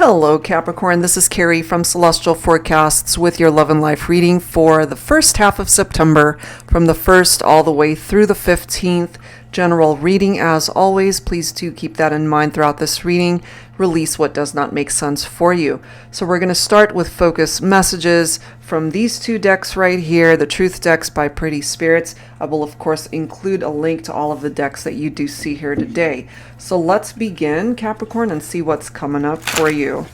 Hello Capricorn, this is Carrie from Celestial Forecasts with your love and life reading for the first half of September from the 1st all the way through the 15th. General reading as always. Please do keep that in mind throughout this reading. Release what does not make sense for you. So we're going to start with focus messages from these two decks right here, the Truth decks by Pretty Spirits. I will of course include a link to all of the decks that you do see here today. So let's begin, Capricorn, and see what's coming up for you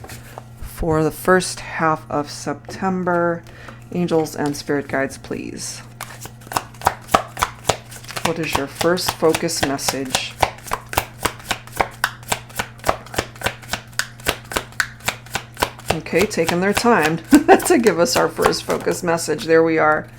for the first half of September. Angels and spirit guides, please. What is your first focus message? Okay, taking their time to give us our first focus message. There we are.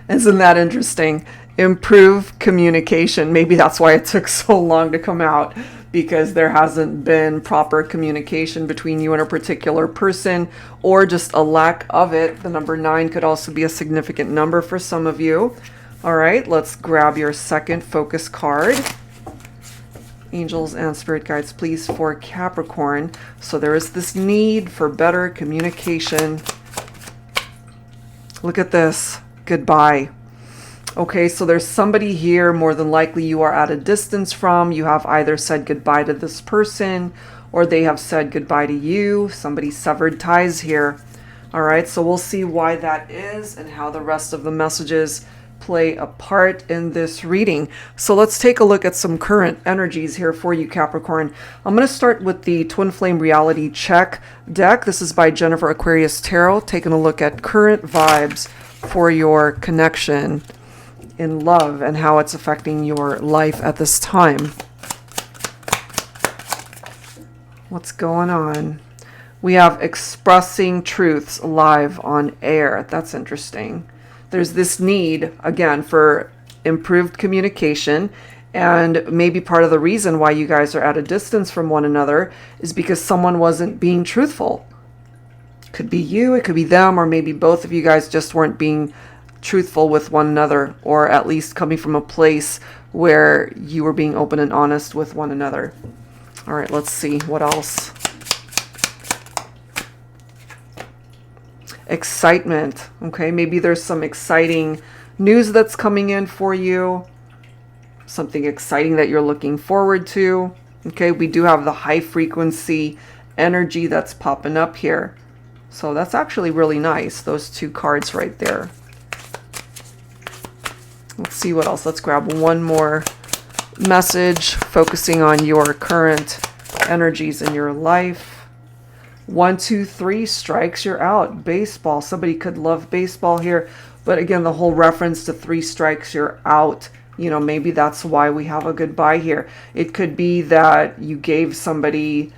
Isn't that interesting? Improve communication. Maybe that's why it took so long to come out, because there hasn't been proper communication between you and a particular person, or just a lack of it. The number 9 could also be a significant number for some of you. All right, let's grab your second focus card. Angels and spirit guides, please, for Capricorn. So there is this need for better communication. Look at this. Goodbye. Okay, so there's somebody here, more than likely you are at a distance from. You have either said goodbye to this person or they have said goodbye to you. Somebody severed ties here. All right, so we'll see why that is and how the rest of the messages play a part in this reading. So let's take a look at some current energies here for you, Capricorn. I'm going to start with the Twin Flame Reality Check deck. This is by Jennifer Aquarius Tarot, taking a look at current vibes for your connection in love and how it's affecting your life at this time. What's going on? We have expressing truths live on air. That's interesting. There's this need, again, for improved communication, and maybe part of the reason why you guys are at a distance from one another is because someone wasn't being truthful. Could be you, it could be them, or maybe both of you guys just weren't being truthful with one another, or at least coming from a place where you were being open and honest with one another. All right, let's see what else. Excitement. Okay, maybe there's some exciting news that's coming in for you, something exciting that you're looking forward to. Okay, we do have the high frequency energy that's popping up here, so that's actually really nice, those two cards right there. Let's see what else. Let's grab one more message focusing on your current energies in your life. 1, 2, 3 strikes, you're out. Baseball. Somebody could love baseball here, but again, the whole reference to 3 strikes, you're out. You know, maybe that's why we have a goodbye here. It could be that you gave somebody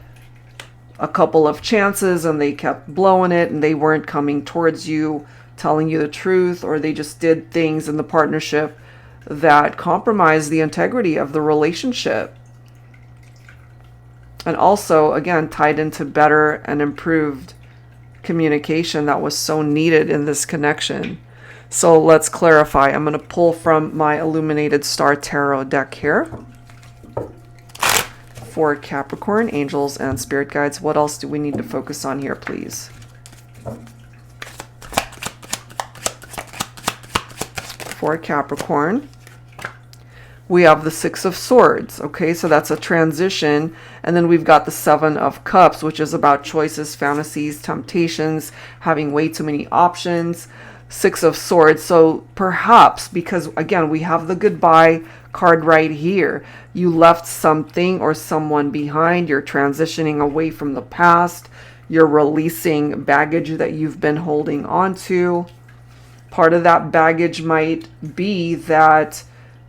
a couple of chances and they kept blowing it and they weren't coming towards you, telling you the truth, or they just did things in the partnership that compromised the integrity of the relationship. And also, again, tied into better and improved communication that was so needed in this connection. So let's clarify. I'm going to pull from my Illuminated Star Tarot deck here for Capricorn, angels, and spirit guides. What else do we need to focus on here, please? For Capricorn, we have the 6 of Swords. Okay, so that's a transition. And then we've got the 7 of Cups, which is about choices, fantasies, temptations, having way too many options. 6 of Swords. So perhaps, because again, we have the goodbye card right here. You left something or someone behind. You're transitioning away from the past. You're releasing baggage that you've been holding on to. Part of that baggage might be that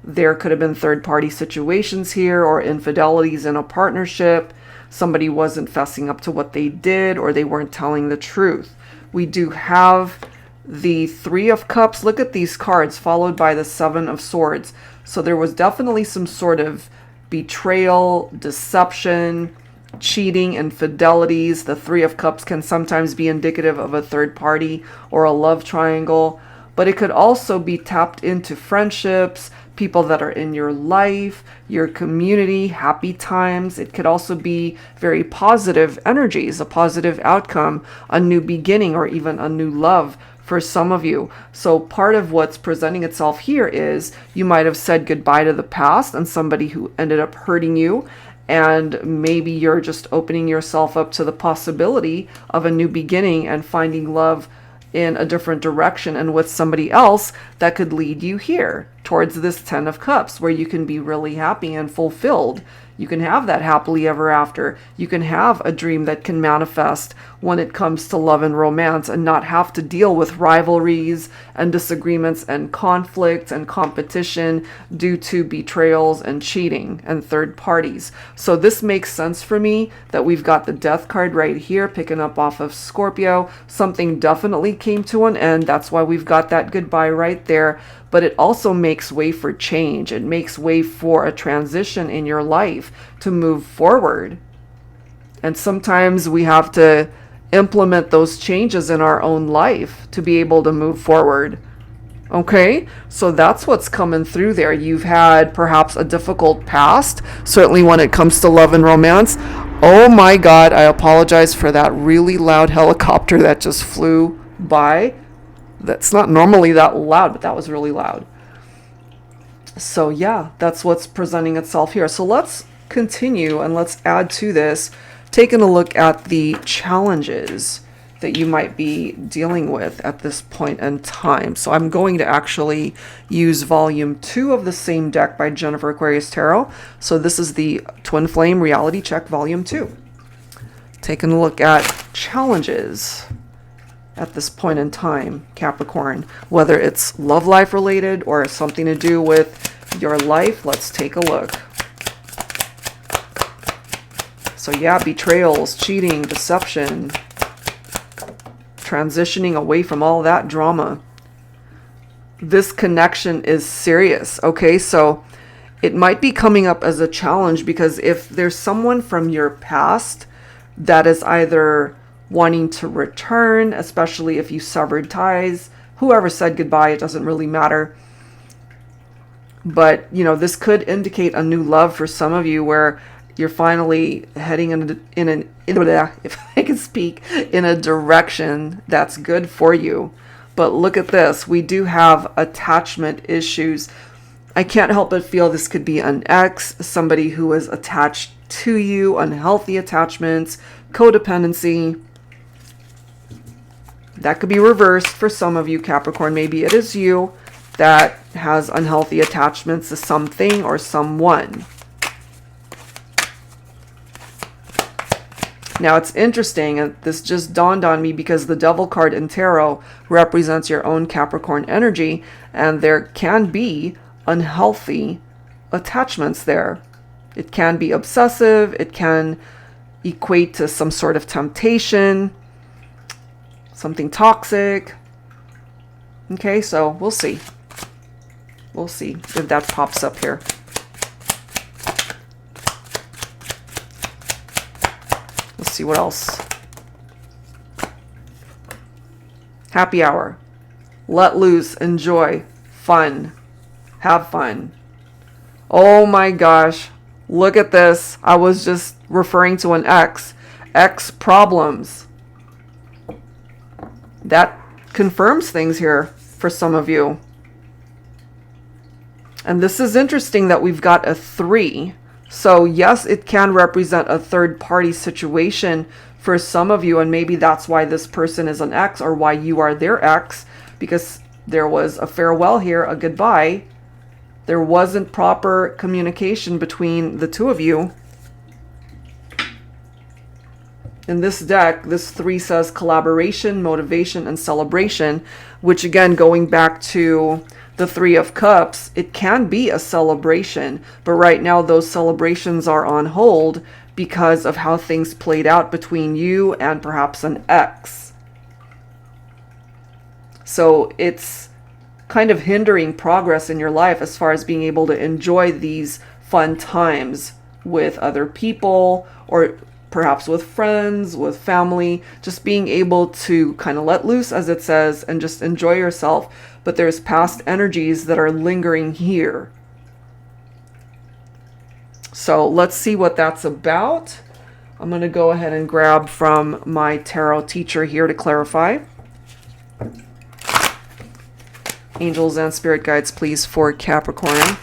there could have been third-party situations here or infidelities in a partnership. Somebody wasn't fessing up to what they did, or they weren't telling the truth. We do have the 3 of Cups. Look at these cards, followed by the 7 of Swords. So there was definitely some sort of betrayal, deception, cheating, infidelities. The 3 of Cups can sometimes be indicative of a third party or a love triangle, but it could also be tapped into friendships, people that are in your life, your community, happy times. It could also be very positive energies, a positive outcome, a new beginning, or even a new love for some of you. So part of what's presenting itself here is you might have said goodbye to the past and somebody who ended up hurting you, and maybe you're just opening yourself up to the possibility of a new beginning and finding love in a different direction and with somebody else that could lead you here towards this 10 of Cups, where you can be really happy and fulfilled. You can have that happily ever after. You can have a dream that can manifest when it comes to love and romance, and not have to deal with rivalries and disagreements and conflicts and competition due to betrayals and cheating and third parties. So this makes sense for me that we've got the Death card right here, picking up off of Scorpio. Something definitely came to an end. That's why we've got that goodbye right there. But it also makes way for change. It makes way for a transition in your life to move forward. And sometimes we have to implement those changes in our own life to be able to move forward. Okay, so that's what's coming through there. You've had perhaps a difficult past, certainly when it comes to love and romance. Oh my God, I apologize for that really loud helicopter that just flew by. That's not normally that loud, but that was really loud. So yeah, that's what's presenting itself here. So let's continue and let's add to this, taking a look at the challenges that you might be dealing with at this point in time. So I'm going to actually use volume 2 of the same deck by Jennifer Aquarius Tarot. So this is the Twin Flame Reality Check volume 2. Taking a look at challenges at this point in time, Capricorn, whether it's love life related or something to do with your life. Let's take a look. So yeah, betrayals, cheating, deception, transitioning away from all that drama. This connection is serious, okay? So it might be coming up as a challenge, because if there's someone from your past that is either wanting to return, especially if you severed ties, whoever said goodbye, it doesn't really matter. But, you know, this could indicate a new love for some of you, where you're finally heading if I can speak, in a direction that's good for you. But look at this. We do have attachment issues. I can't help but feel this could be an ex, somebody who is attached to you, unhealthy attachments, codependency. That could be reversed for some of you, Capricorn. Maybe it is you that has unhealthy attachments to something or someone. Now it's interesting, and this just dawned on me, because the Devil card in Tarot represents your own Capricorn energy, and there can be unhealthy attachments there. It can be obsessive, it can equate to some sort of temptation, something toxic. Okay, so we'll see. We'll see if that pops up here. Let's see what else. Happy hour. Let loose, enjoy, fun, have fun. Oh my gosh, look at this. I was just referring to an ex problems. That confirms things here for some of you. And this is interesting that we've got a 3. So yes, it can represent a third party situation for some of you, and maybe that's why this person is an ex, or why you are their ex, because there was a farewell here, a goodbye. There wasn't proper communication between the two of you. In this deck, this 3 says collaboration, motivation, and celebration, which again, going back to the 3 of Cups, it can be a celebration, but right now those celebrations are on hold because of how things played out between you and perhaps an ex. So it's kind of hindering progress in your life as far as being able to enjoy these fun times with other people, or perhaps with friends, with family, just being able to kind of let loose, as it says, and just enjoy yourself. But there's past energies that are lingering here. So let's see what that's about. I'm going to go ahead and grab from my tarot teacher here to clarify. Angels and spirit guides, please, for Capricorn.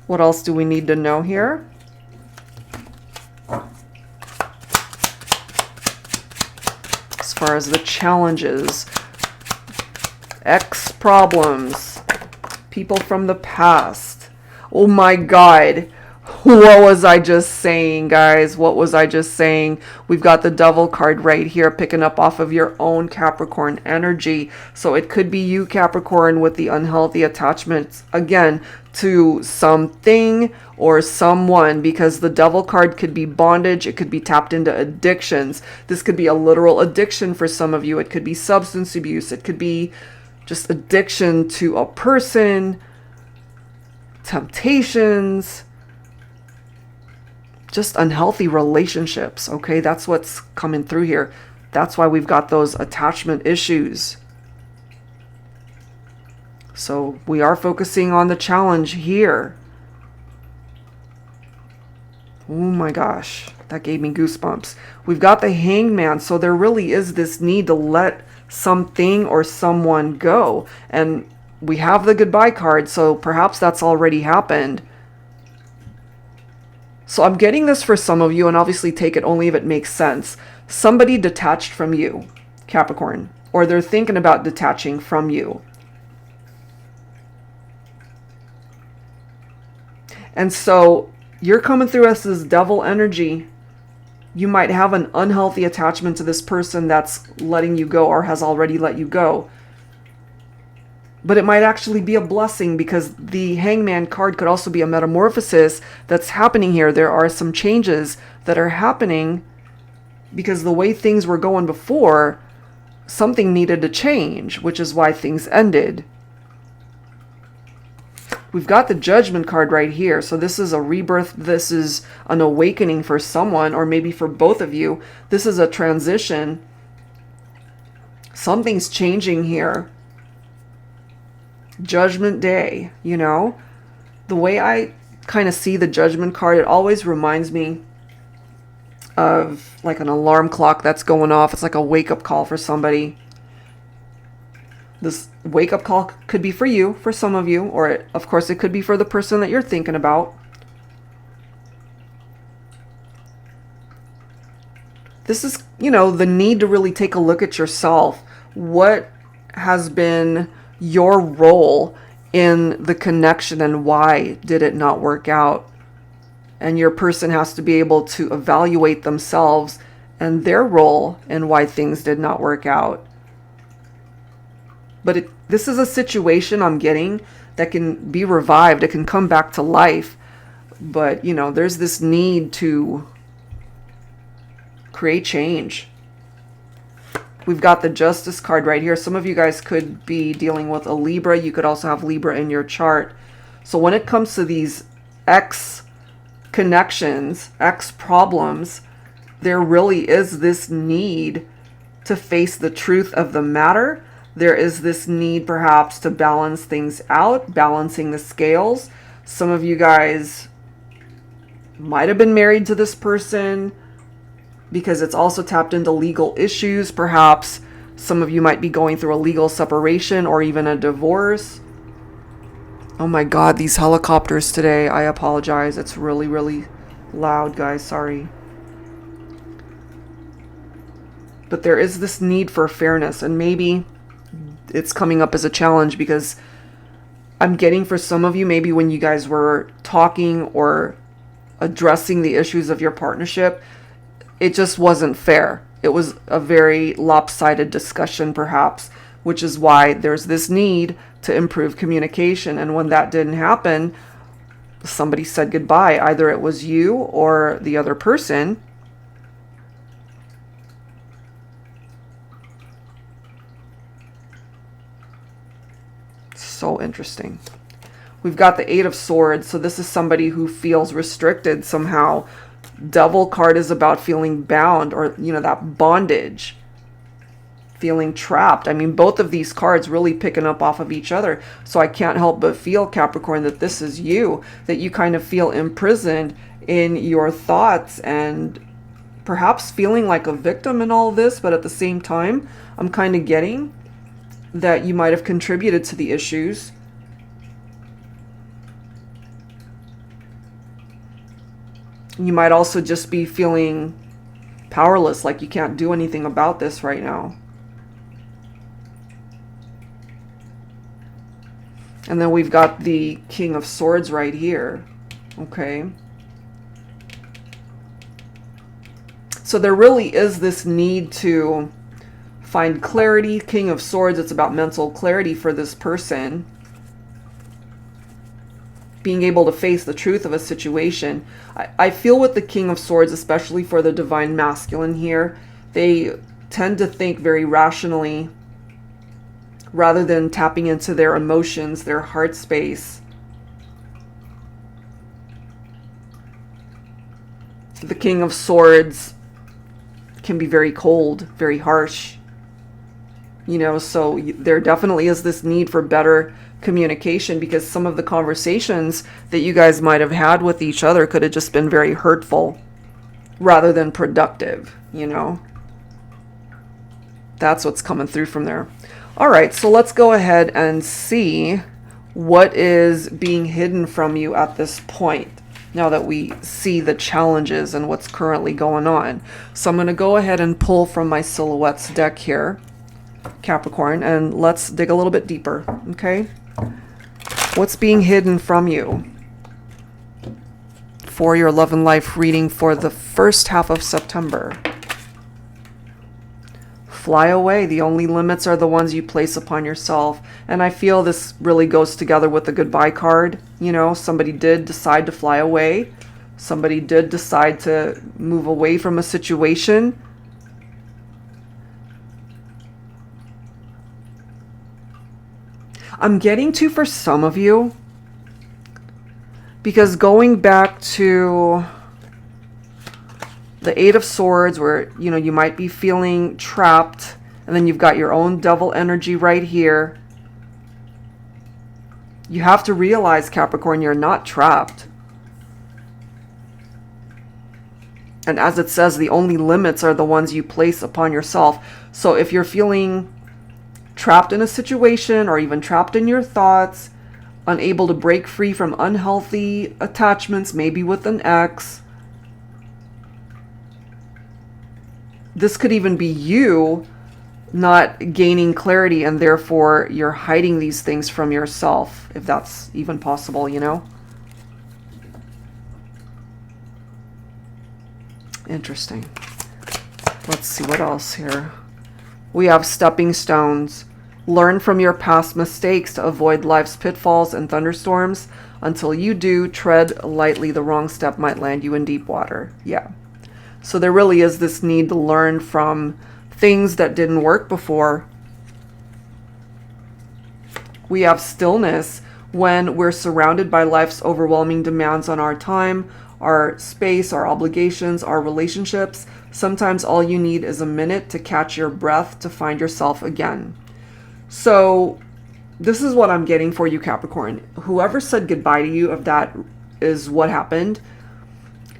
What else do we need to know here? As far as the challenges, ex problems, people from the past. Oh my God. What was I just saying, guys? What was I just saying? We've got the Devil card right here, picking up off of your own Capricorn energy. So it could be you, Capricorn, with the unhealthy attachments, again, to something or someone, because the Devil card could be bondage. It could be tapped into addictions. This could be a literal addiction for some of you. It could be substance abuse. It could be just addiction to a person, temptations, just unhealthy relationships, okay? That's what's coming through here. That's why we've got those attachment issues. So we are focusing on the challenge here. Oh my gosh, that gave me goosebumps. We've got the Hangman, so there really is this need to let something or someone go. And we have the goodbye card, so perhaps that's already happened. So I'm getting this for some of you, and obviously take it only if it makes sense. Somebody detached from you, Capricorn, or they're thinking about detaching from you. And so you're coming through as this Devil energy. You might have an unhealthy attachment to this person that's letting you go or has already let you go. But it might actually be a blessing, because the Hangman card could also be a metamorphosis that's happening here. There are some changes that are happening because the way things were going before, something needed to change, which is why things ended. We've got the Judgment card right here. So this is a rebirth. This is an awakening for someone, or maybe for both of you. This is a transition. Something's changing here. Judgment Day, you know, the way I kind of see the Judgment card, it always reminds me of like an alarm clock that's going off. It's like a wake-up call for somebody. This wake-up call could be for you, for some of you, or of course it could be for the person that you're thinking about. This is, you know, the need to really take a look at yourself. What has been your role in the connection, and why did it not work out? And your person has to be able to evaluate themselves and their role and why things did not work out. But this is a situation I'm getting that can be revived. It can come back to life. But, you know, there's this need to create change. We've got the Justice card right here. Some of you guys could be dealing with a Libra. You could also have Libra in your chart. So when it comes to these X connections, X problems, there really is this need to face the truth of the matter. There is this need perhaps to balance things out, balancing the scales. Some of you guys might have been married to this person, because it's also tapped into legal issues. Perhaps some of you might be going through a legal separation or even a divorce. Oh my God, these helicopters today. I apologize. It's really, really loud, guys. Sorry. But there is this need for fairness, and maybe it's coming up as a challenge, because I'm getting for some of you, maybe when you guys were talking or addressing the issues of your partnership, it just wasn't fair. It was a very lopsided discussion, perhaps, which is why there's this need to improve communication. And when that didn't happen, somebody said goodbye. Either it was you or the other person. So interesting. We've got the Eight of Swords. So this is somebody who feels restricted somehow. Devil card is about feeling bound, or, you know, that bondage. feeling trapped. I mean, both of these cards really picking up off of each other. So I can't help but feel, Capricorn, that this is you, that you kind of feel imprisoned in your thoughts and perhaps feeling like a victim in all this. But at the same time, I'm kind of getting that you might have contributed to the issues. You might also just be feeling powerless, like you can't do anything about this right now. And then we've got the King of Swords right here. Okay. So there really is this need to find clarity. King of Swords, it's about mental clarity for this person. Being able to face the truth of a situation. I feel with the King of Swords, especially for the Divine Masculine here, they tend to think very rationally rather than tapping into their emotions, their heart space. The King of Swords can be very cold, very harsh. You know, so there definitely is this need for better communication, because some of the conversations that you guys might have had with each other could have just been very hurtful rather than productive, you know. That's what's coming through from there. All right, so let's go ahead and see what is being hidden from you at this point, now that we see the challenges and what's currently going on. So I'm going to go ahead and pull from my Silhouettes deck here, Capricorn, and let's dig a little bit deeper, okay? What's being hidden from you for your love and life reading for the first half of September? Fly away. The only limits are the ones you place upon yourself. And I feel this really goes together with the goodbye card. You know, somebody did decide to fly away. Somebody did decide to move away from a situation. I'm getting to, for some of you, because going back to the Eight of Swords, where, you know, you might be feeling trapped, and then you've got your own devil energy right here. You have to realize, Capricorn, you're not trapped. And as it says, the only limits are the ones you place upon yourself. So if you're feeling trapped in a situation, or even trapped in your thoughts, unable to break free from unhealthy attachments, maybe with an ex, this could even be you not gaining clarity, and therefore you're hiding these things from yourself, if that's even possible, you know? Interesting. Let's see what else here. We have stepping stones. Learn from your past mistakes to avoid life's pitfalls and thunderstorms. Until you do, tread lightly. The wrong step might land you in deep water. Yeah. So there really is this need to learn from things that didn't work before. We have stillness. When we're surrounded by life's overwhelming demands on our time, our space, our obligations, our relationships, sometimes all you need is a minute to catch your breath to find yourself again. So this is what I'm getting for you, Capricorn. Whoever said goodbye to you, if that is what happened,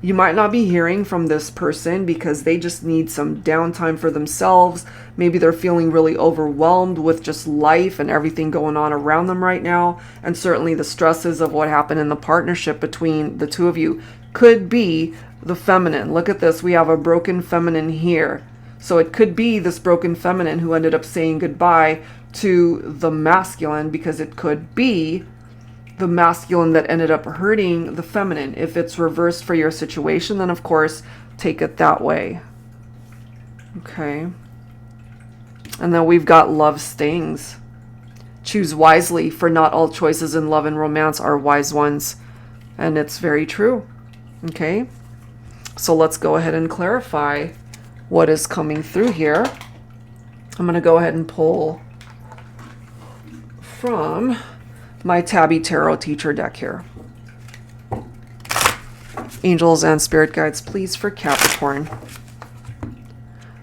you might not be hearing from this person because they just need some downtime for themselves. Maybe they're feeling really overwhelmed with just life and everything going on around them right now. And certainly the stresses of what happened in the partnership between the two of you could be the feminine. Look at this. We have a broken feminine here. So it could be this broken feminine who ended up saying goodbye to the masculine, because it could be the masculine that ended up hurting the feminine. If it's reversed for your situation, then of course take it that way. Okay. And then we've got love stings. Choose wisely, for not all choices in love and romance are wise ones. And it's very true. Okay. So let's go ahead and clarify what is coming through here. I'm going to go ahead and pull from my Tabby Tarot Teacher deck here. Angels and spirit guides, please, for Capricorn.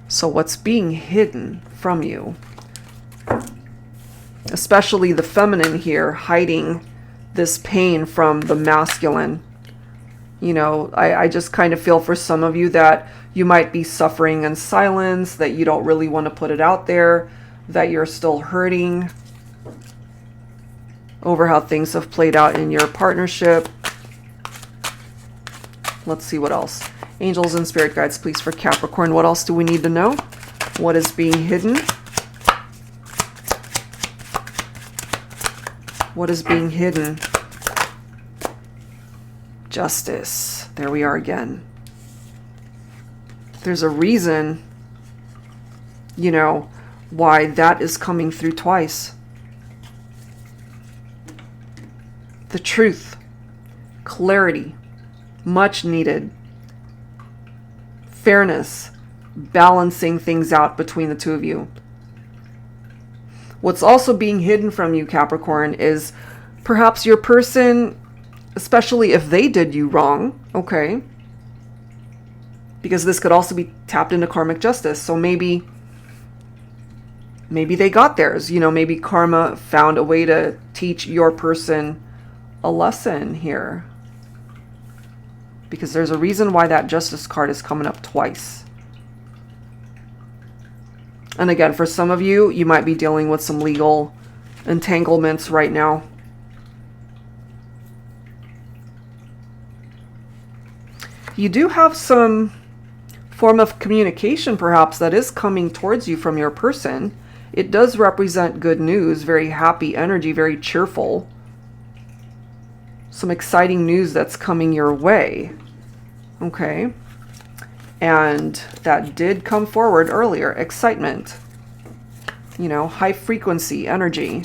So what's being hidden from you. Especially the feminine here, hiding this pain from the masculine. You know, I just kind of feel for some of you that you might be suffering in silence, that you don't really want to put it out there, that you're still hurting over how things have played out in your partnership. Let's see what else. Angels and spirit guides, please, for Capricorn. What else do we need to know? What is being hidden? What is being hidden? Justice. There we are again. There's a reason, you know, why that is coming through twice. The truth. Clarity. Much needed. Fairness. Balancing things out between the two of you. What's also being hidden from you, Capricorn, is perhaps your person, especially if they did you wrong, okay? Because this could also be tapped into karmic justice. So maybe they got theirs. You know, maybe karma found a way to teach your person a lesson here. Because there's a reason why that justice card is coming up twice. And again, for some of you, you might be dealing with some legal entanglements right now. You do have some form of communication, perhaps, that is coming towards you from your person. It does represent good news, very happy energy, very cheerful. Some exciting news that's coming your way. Okay. And that did come forward earlier. Excitement. You know, high frequency energy.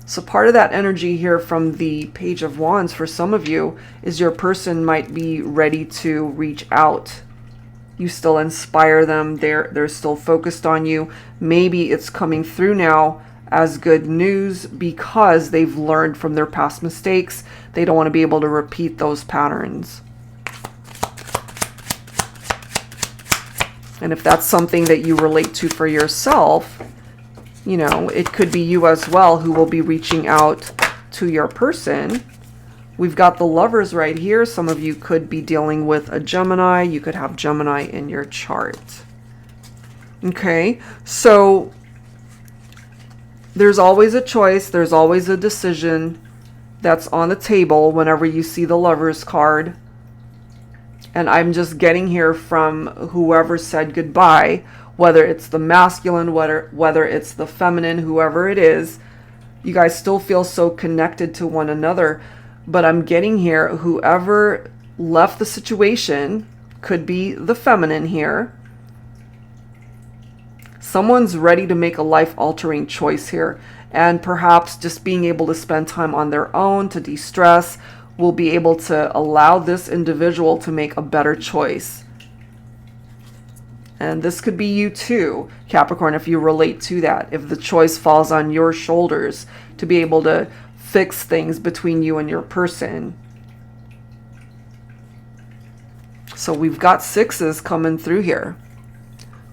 So part of that energy here from the Page of Wands for some of you is your person might be ready to reach out. You still inspire them. They're still focused on you. Maybe it's coming through now as good news because they've learned from their past mistakes. They don't want to be able to repeat those patterns. And if that's something that you relate to for yourself, you know, it could be you as well who will be reaching out to your person. We've got the Lovers right here. Some of you could be dealing with a Gemini. You could have Gemini in your chart. Okay, so there's always a choice. There's always a decision that's on the table whenever you see the Lovers card. And I'm just getting here from whoever said goodbye, whether it's the masculine, whether it's the feminine, whoever it is. You guys still feel so connected to one another. But I'm getting here, whoever left the situation could be the feminine here. Someone's ready to make a life-altering choice here. And perhaps just being able to spend time on their own to de-stress will be able to allow this individual to make a better choice. And this could be you too, Capricorn, if you relate to that. If the choice falls on your shoulders to be able to fix things between you and your person. So we've got sixes coming through here.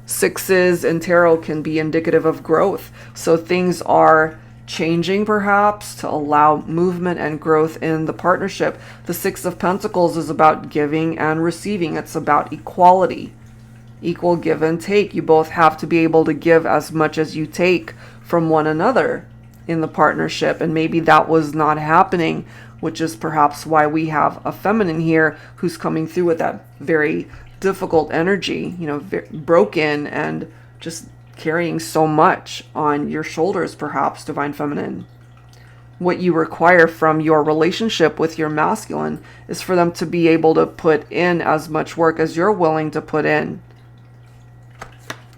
Sixes in tarot can be indicative of growth. So things are changing perhaps to allow movement and growth in the partnership. The Six of Pentacles is about giving and receiving. It's about equality, equal give and take. You both have to be able to give as much as you take from one another in the partnership. And maybe that was not happening, which is perhaps why we have a feminine here who's coming through with that very difficult energy, you know, broken and just carrying so much on your shoulders, perhaps, Divine Feminine. What you require from your relationship with your masculine is for them to be able to put in as much work as you're willing to put in.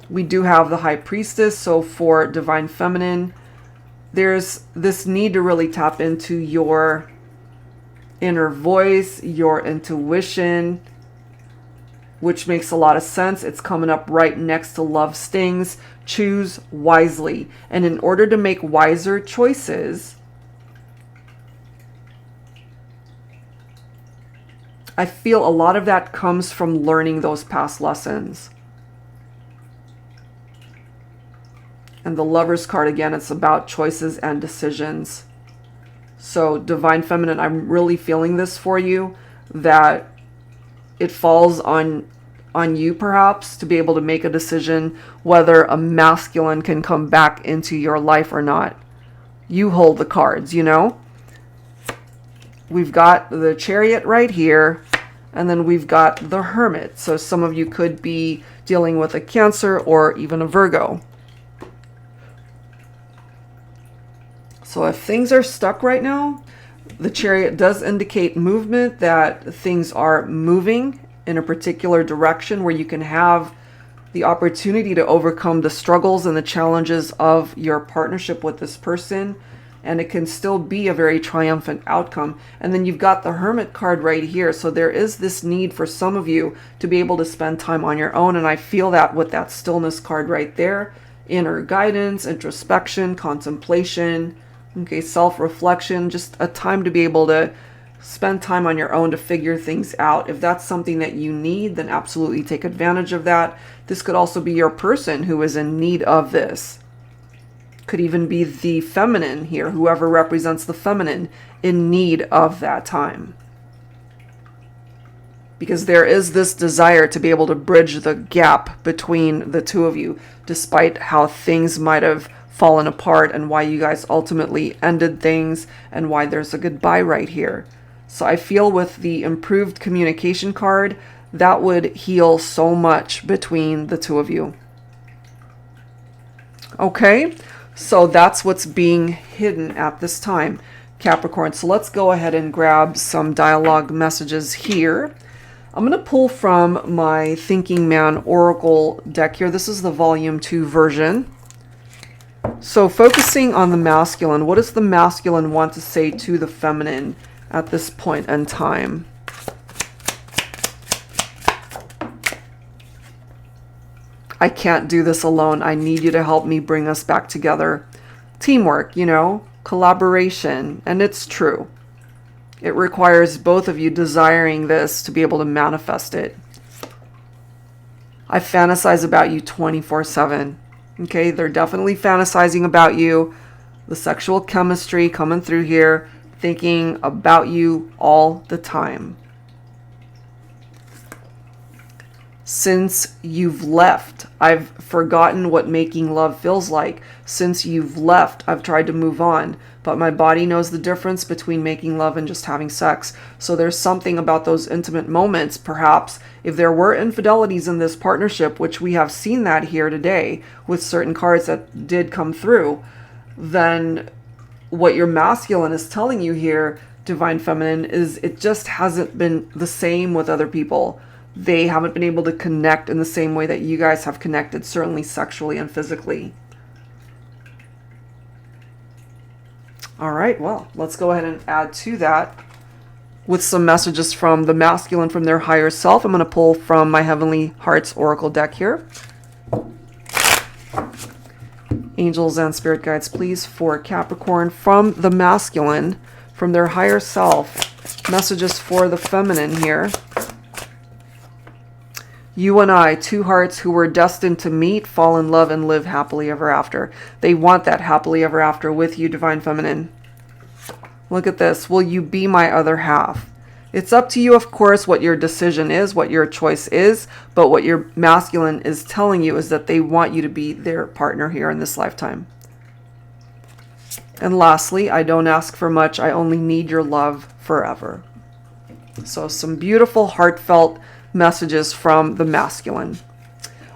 We do have the High Priestess, so for Divine Feminine, there's this need to really tap into your inner voice, your intuition, which makes a lot of sense. It's coming up right next to Love Stings. Choose wisely. And in order to make wiser choices, I feel a lot of that comes from learning those past lessons. And the Lover's card, again, it's about choices and decisions. So Divine Feminine, I'm really feeling this for you, that it falls on you perhaps to be able to make a decision whether a masculine can come back into your life or not. You hold the cards, you know? We've got the Chariot right here, and then we've got the Hermit. So some of you could be dealing with a Cancer or even a Virgo. So if things are stuck right now, the Chariot does indicate movement, that things are moving in a particular direction where you can have the opportunity to overcome the struggles and the challenges of your partnership with this person. And it can still be a very triumphant outcome. And then you've got the Hermit card right here. So there is this need for some of you to be able to spend time on your own. And I feel that with that Stillness card right there. Inner guidance, introspection, contemplation, okay, self-reflection, just a time to be able to spend time on your own to figure things out. If that's something that you need, then absolutely take advantage of that. This could also be your person who is in need of this. Could even be the feminine here, whoever represents the feminine, in need of that time. Because there is this desire to be able to bridge the gap between the two of you, despite how things might have fallen apart and why you guys ultimately ended things and why there's a goodbye right here. So I feel with the improved communication card, that would heal so much between the two of you. Okay, so that's what's being hidden at this time, Capricorn. So let's go ahead and grab some dialogue messages here. I'm going to pull from my Thinking Man Oracle deck here. This is the Volume 2 version. So focusing on the masculine, what does the masculine want to say to the feminine at this point in time? I can't do this alone. I need you to help me bring us back together. Teamwork, you know, collaboration, and it's true. It requires both of you desiring this to be able to manifest it. I fantasize about you 24/7. Okay, they're definitely fantasizing about you. The sexual chemistry coming through here, thinking about you all the time. Since you've left, I've forgotten what making love feels like. Since you've left, I've tried to move on, but my body knows the difference between making love and just having sex. So there's something about those intimate moments, perhaps, if there were infidelities in this partnership, which we have seen that here today with certain cards that did come through, then what your masculine is telling you here, Divine Feminine, is it just hasn't been the same with other people. They haven't been able to connect in the same way that you guys have connected, certainly sexually and physically. All right, well, let's go ahead and add to that with some messages from the masculine, from their higher self. I'm going to pull from my Heavenly Hearts Oracle deck here. Angels and spirit guides, please, for Capricorn, from the masculine, from their higher self, messages for the feminine here. You and I, two hearts who were destined to meet, fall in love, and live happily ever after. They want that happily ever after with you, Divine Feminine. Look at this. Will you be my other half? It's up to you, of course, what your decision is, what your choice is, but what your masculine is telling you is that they want you to be their partner here in this lifetime. And lastly, I don't ask for much. I only need your love forever. So some beautiful, heartfelt messages from the masculine.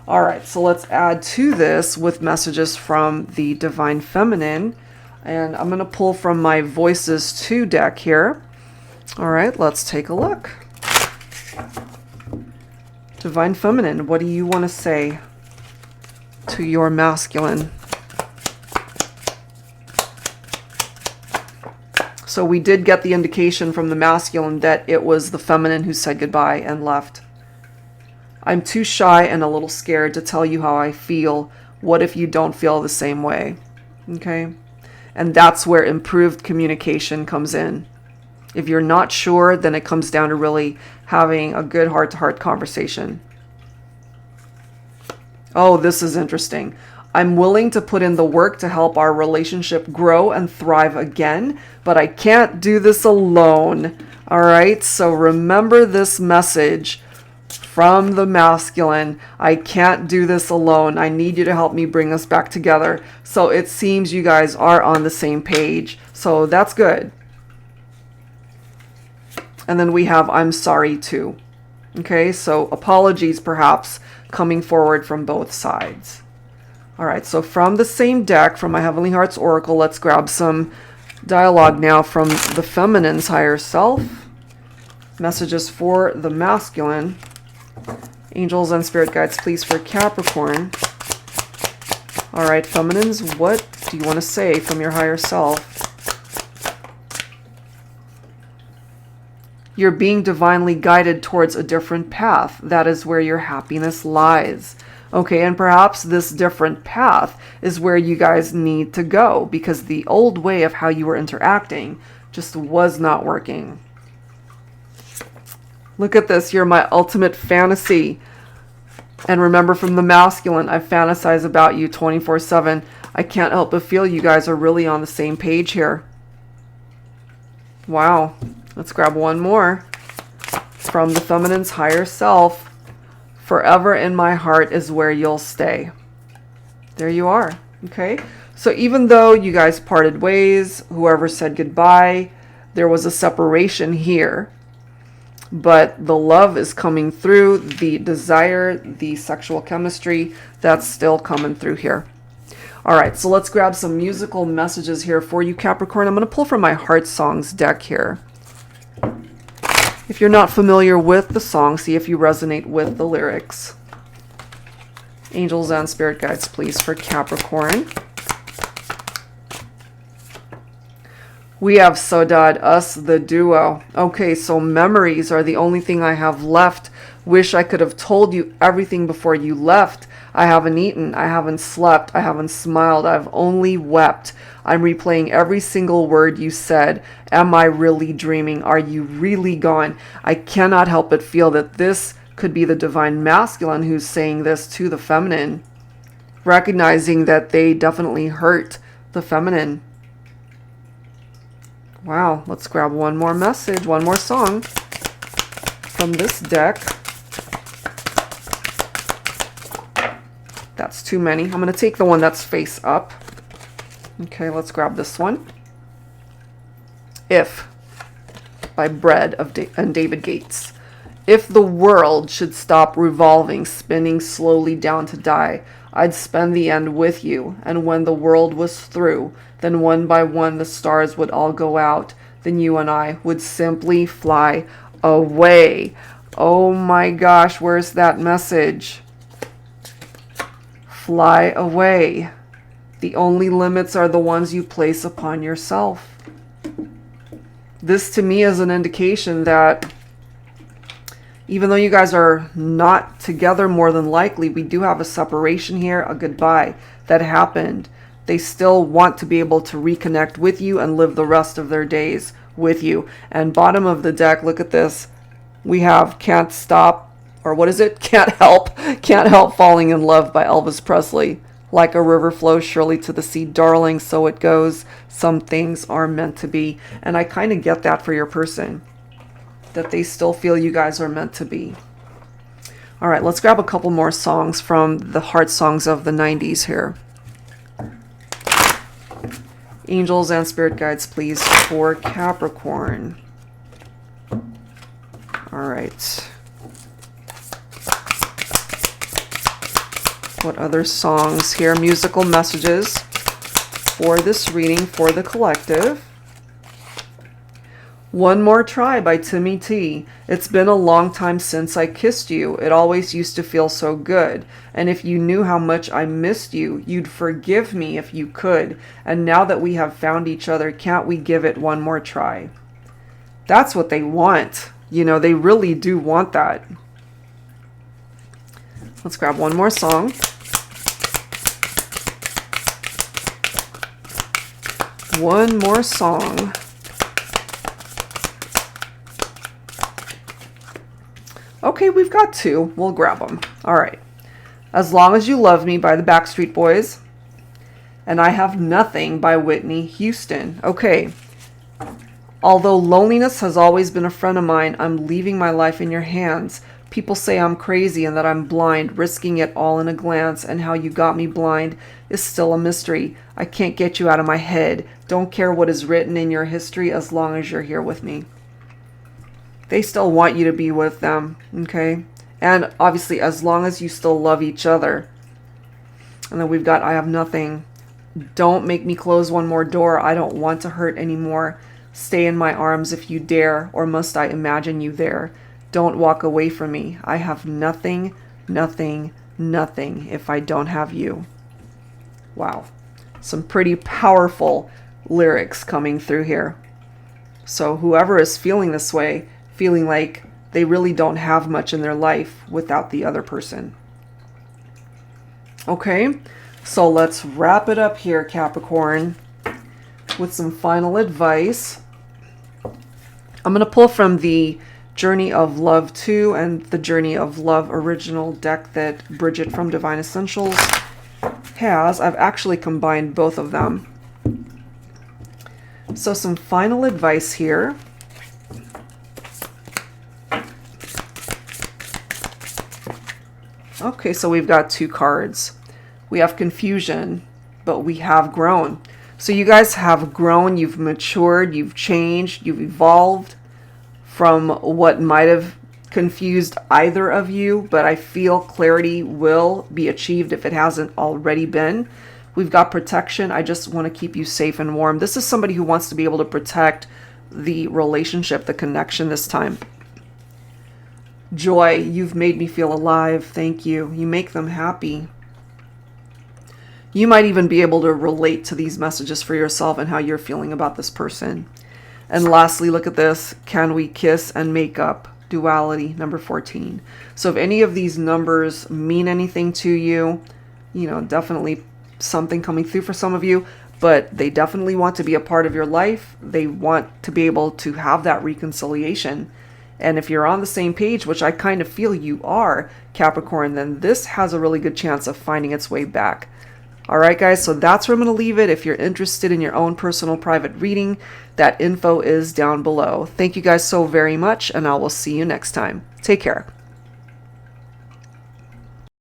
All right, so let's add to this with messages from the Divine Feminine. And I'm going to pull from my Voices 2 deck here. All right, let's take a look. Divine Feminine, what do you want to say to your masculine? So we did get the indication from the masculine that it was the feminine who said goodbye and left. I'm too shy and a little scared to tell you how I feel. What if you don't feel the same way? Okay? And that's where improved communication comes in. If you're not sure, then it comes down to really having a good heart-to-heart conversation. Oh, this is interesting. I'm willing to put in the work to help our relationship grow and thrive again, but I can't do this alone. All right, so remember this message from the masculine. I can't do this alone. I need you to help me bring us back together. So it seems you guys are on the same page. So that's good. And then we have I'm sorry too. Okay, so apologies perhaps coming forward from both sides. All right, so from the same deck, from my Heavenly Hearts Oracle, let's grab some dialogue now from the feminine's higher self. Messages for the masculine. Angels and spirit guides, please, for Capricorn. All right, feminines, what do you want to say from your higher self? You're being divinely guided towards a different path. That is where your happiness lies. Okay, and perhaps this different path is where you guys need to go, because the old way of how you were interacting just was not working. Look at this. You're my ultimate fantasy. And remember, from the masculine, I fantasize about you 24/7. I can't help but feel you guys are really on the same page here. Wow. Let's grab one more. From the feminine's higher self. Forever in my heart is where you'll stay. There you are. Okay. So even though you guys parted ways, whoever said goodbye, there was a separation here. But the love is coming through, the desire, the sexual chemistry, that's still coming through here. All right, so let's grab some musical messages here for you, Capricorn. I'm going to pull from my Heart Songs deck here. If you're not familiar with the song, see if you resonate with the lyrics. Angels and spirit guides, please, for Capricorn. We have Saudade, us, the duo. Okay, so memories are the only thing I have left. Wish I could have told you everything before you left. I haven't eaten, I haven't slept, I haven't smiled, I've only wept. I'm replaying every single word you said. Am I really dreaming? Are you really gone? I cannot help but feel that this could be the divine masculine who's saying this to the feminine, recognizing that they definitely hurt the feminine. Wow, let's grab one more message, one more song from this deck. That's too many. I'm going to take the one that's face up. Okay, let's grab this one. If, by Bread and David Gates. If the world should stop revolving, spinning slowly down to die, I'd spend the end with you. And when the world was through, then one by one the stars would all go out. Then you and I would simply fly away. Oh my gosh, where's that message? Fly away. The only limits are the ones you place upon yourself. This to me is an indication that even though you guys are not together, more than likely, we do have a separation here, a goodbye that happened. They still want to be able to reconnect with you and live the rest of their days with you. And bottom of the deck, look at this. We have Can't Stop, or what is it? Can't Help Falling in Love by Elvis Presley. Like a river flows surely to the sea, darling, so it goes. Some things are meant to be. And I kind of get that for your person, that they still feel you guys are meant to be. All right, let's grab a couple more songs from the Heart Songs of the 90s here. Angels and spirit guides, please, for Capricorn. All right. What other songs here? Musical messages for this reading for the collective. One More Try by Timmy T. It's been a long time since I kissed you. It always used to feel so good. And if you knew how much I missed you, you'd forgive me if you could. And now that we have found each other, can't we give it one more try? That's what they want. You know, they really do want that. Let's grab one more song. One more song. Okay, we've got two. We'll grab them. All right. As Long as You Love Me by the Backstreet Boys. And I Have Nothing by Whitney Houston. Okay. Although loneliness has always been a friend of mine, I'm leaving my life in your hands. People say I'm crazy and that I'm blind, risking it all in a glance, and how you got me blind is still a mystery. I can't get you out of my head. Don't care what is written in your history as long as you're here with me. They still want you to be with them, okay? And obviously, as long as you still love each other. And then we've got I Have Nothing. Don't make me close one more door. I don't want to hurt anymore. Stay in my arms if you dare, or must I imagine you there? Don't walk away from me. I have nothing, nothing, nothing if I don't have you. Wow. Some pretty powerful lyrics coming through here. So whoever is feeling this way, feeling like they really don't have much in their life without the other person. Okay, so let's wrap it up here, Capricorn, with some final advice. I'm going to pull from the Journey of Love 2 and the Journey of Love original deck that Bridget from Divine Essentials has. I've actually combined both of them. So some final advice here. Okay, so we've got 2 cards. We have confusion, but we have grown. So you guys have grown, you've matured, you've changed, you've evolved from what might have confused either of you, but I feel clarity will be achieved if it hasn't already been. We've got protection. I just want to keep you safe and warm. This is somebody who wants to be able to protect the relationship, the connection this time. Joy, you've made me feel alive. Thank you. You make them happy. You might even be able to relate to these messages for yourself and how you're feeling about this person. And lastly, look at this. Can we kiss and make up? Duality, number 14. So if any of these numbers mean anything to you, you know, definitely something coming through for some of you, but they definitely want to be a part of your life. They want to be able to have that reconciliation. And if you're on the same page, which I kind of feel you are, Capricorn, then this has a really good chance of finding its way back. All right, guys, so that's where I'm going to leave it. If you're interested in your own personal private reading, that info is down below. Thank you guys so very much, and I will see you next time. Take care.